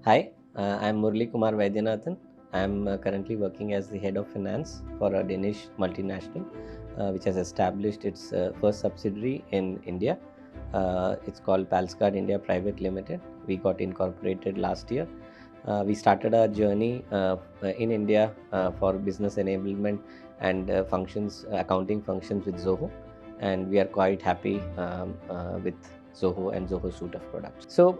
Hi, I'm Murali Kumar Vaidyanathan. I'm currently working as the head of finance for a Danish multinational, which has established its first subsidiary in India. It's called Palsgaard India Private Limited. We got incorporated last year. We started our journey in India for business enablement and accounting functions with Zoho, and we are quite happy with Zoho and Zoho suite of products. So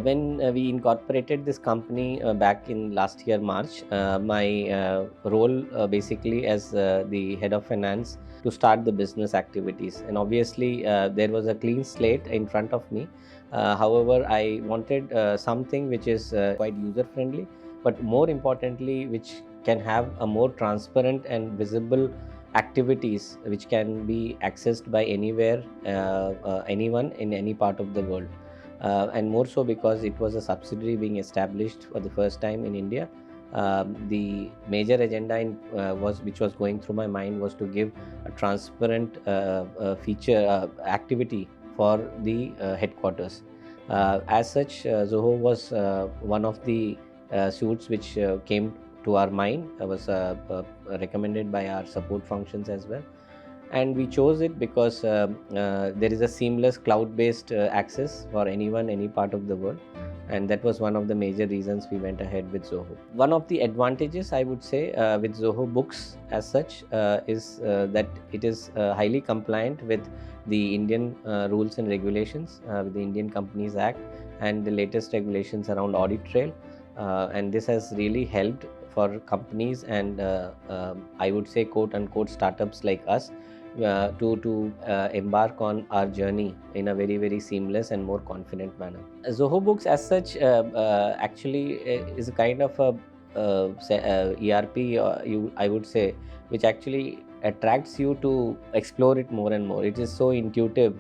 when we incorporated this company back in last year March, my role basically as the head of finance to start the business activities, and obviously there was a clean slate in front of me. However, I wanted something which is quite user friendly, but more importantly which can have a more transparent and visible activities which can be accessed by anywhere, anyone in any part of the world, and more so because it was a subsidiary being established for the first time in India. The major agenda which was going through my mind was to give a transparent feature activity for the headquarters. As such, Zoho was one of the suits which came to our mind. Was recommended by our support functions as well, and we chose it because there is a seamless cloud-based access for anyone, any part of the world, and that was one of the major reasons we went ahead with Zoho. One of the advantages I would say with Zoho Books as such is that it is highly compliant with the Indian rules and regulations, with the Indian Companies Act and the latest regulations around audit trail, and this has really helped for companies and I would say quote unquote startups like us to embark on our journey in a very seamless and more confident manner. Zoho Books as such actually is a kind of a ERP, I would say, which actually attracts you to explore it more and more. It is so intuitive,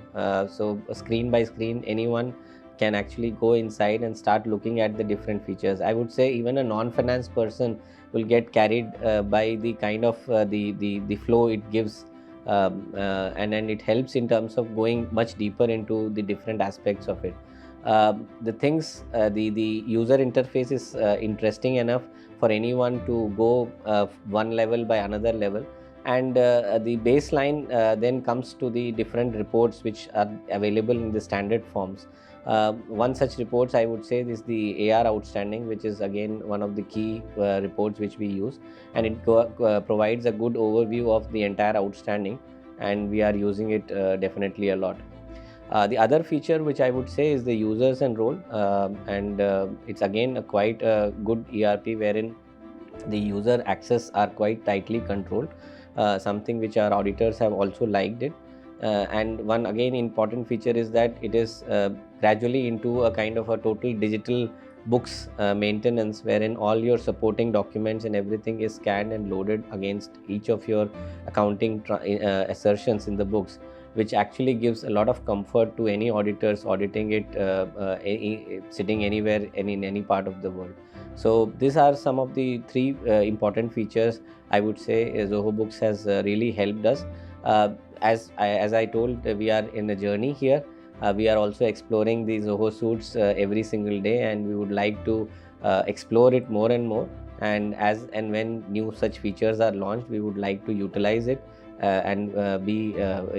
so screen by screen anyone can actually go inside and start looking at the different features. I would say even a non-finance person will get carried by the kind of the flow it gives, and then it helps in terms of going much deeper into the different aspects of it. The user interface is interesting enough for anyone to go one level by another level, and the baseline then comes to the different reports which are available in the standard forms. One such reports I would say is the AR outstanding, which is again one of the key reports which we use, and it provides a good overview of the entire outstanding, and we are using it definitely a lot. The other feature which I would say is the users enroll, and it's again a quite a good ERP wherein the user access are quite tightly controlled, something which our auditors have also liked it. And one again important feature is that it is gradually into a kind of a total digital books maintenance, wherein all your supporting documents and everything is scanned and loaded against each of your accounting assertions in the books, which actually gives a lot of comfort to any auditors auditing it sitting anywhere and in any part of the world. So these are some of the three important features I would say Zoho Books has really helped us. As I told, we are in a journey here. We are also exploring the Zoho suits every single day, and we would like to explore it more and more. And as and when new such features are launched, we would like to utilize it and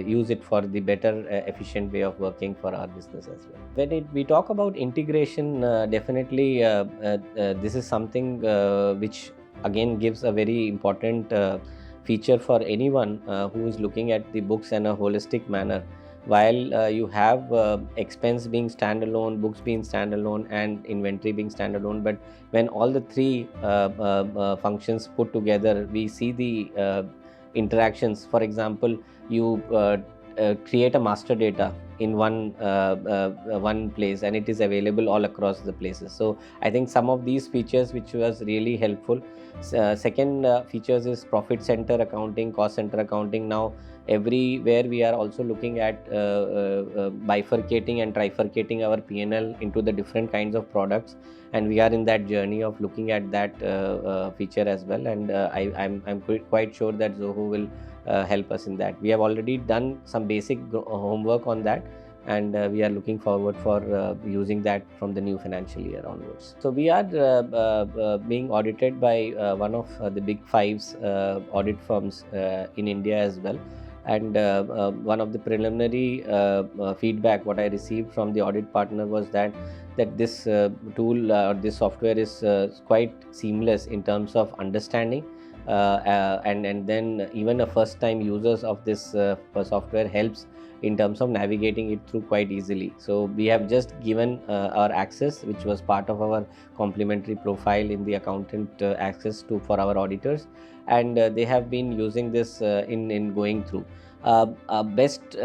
use it for the better efficient way of working for our business as well. When we talk about integration, definitely this is something which again gives a very important feature for anyone who is looking at the books in a holistic manner. While you have expense being standalone, books being standalone, and inventory being standalone, but when all the three functions put together, we see the interactions. For example, you create a master data in one place, and it is available all across the places. So I think some of these features which was really helpful. Second features is profit center accounting, cost center accounting. Now everywhere we are also looking at bifurcating and trifurcating our P&L into the different kinds of products, and we are in that journey of looking at that feature as well, and I'm quite sure that Zoho will help us in that. We have already done some basic homework on that, and we are looking forward for using that from the new financial year onwards. So we are being audited by one of the big fives audit firms in India as well. And one of the preliminary feedback what I received from the audit partner was that this tool or this software is quite seamless in terms of understanding, and then even a first time users of this software helps in terms of navigating it through quite easily. So we have just given our access, which was part of our complimentary profile in the accountant access to for our auditors, and they have been using this in going through. Best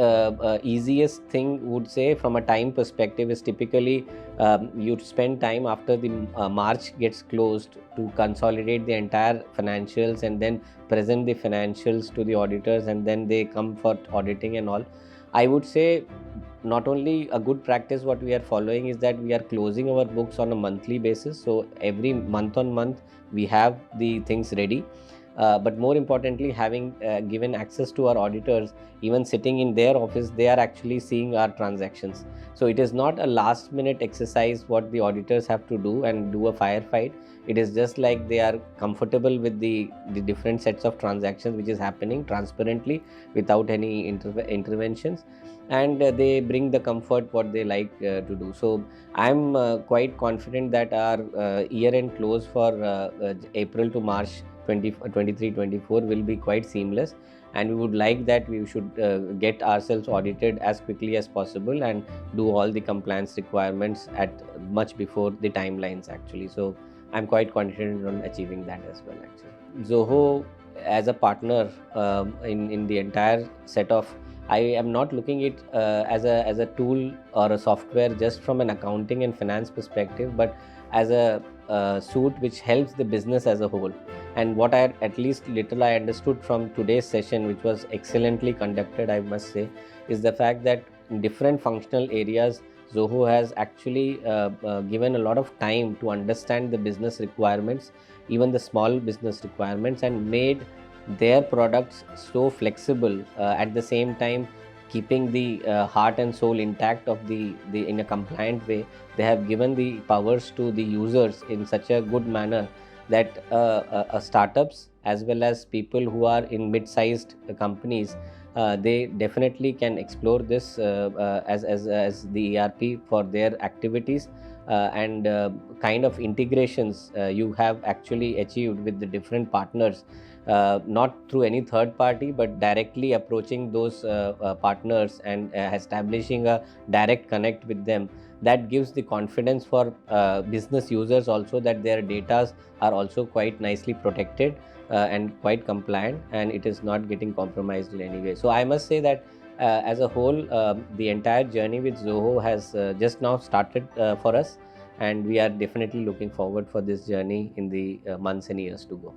easiest thing would say from a time perspective is typically you spend time after the March gets closed to consolidate the entire financials and then present the financials to the auditors, and then they come for auditing and all. I would say not only a good practice what we are following is that we are closing our books on a monthly basis, so every month on month we have the things ready. But more importantly, having given access to our auditors, even sitting in their office, they are actually seeing our transactions. So it is not a last minute exercise what the auditors have to do and do a firefight. It is just like they are comfortable with the different sets of transactions which is happening transparently without any interventions, and they bring the comfort what they like to do. So I'm quite confident that our year end close for April to March 23-24 will be quite seamless, and we would like that we should get ourselves audited as quickly as possible and do all the compliance requirements at much before the timelines actually. So I'm quite confident on achieving that as well actually. Zoho as a partner in the entire set of, I am not looking it as a tool or a software just from an accounting and finance perspective, but as a suite which helps the business as a whole. And what I at least little I understood from today's session, which was excellently conducted, I must say, is the fact that in different functional areas, Zoho has actually given a lot of time to understand the business requirements, even the small business requirements, and made their products so flexible, at the same time keeping the heart and soul intact of the in a compliant way. They have given the powers to the users in such a good manner that startups as well as people who are in mid-sized companies, they definitely can explore this as the ERP for their activities, and kind of integrations you have actually achieved with the different partners, not through any third party but directly approaching those partners and establishing a direct connect with them. That gives the confidence for business users also that their data are also quite nicely protected and quite compliant, and it is not getting compromised in any way. So I must say that as a whole, the entire journey with Zoho has just now started for us, and we are definitely looking forward for this journey in the months and years to go.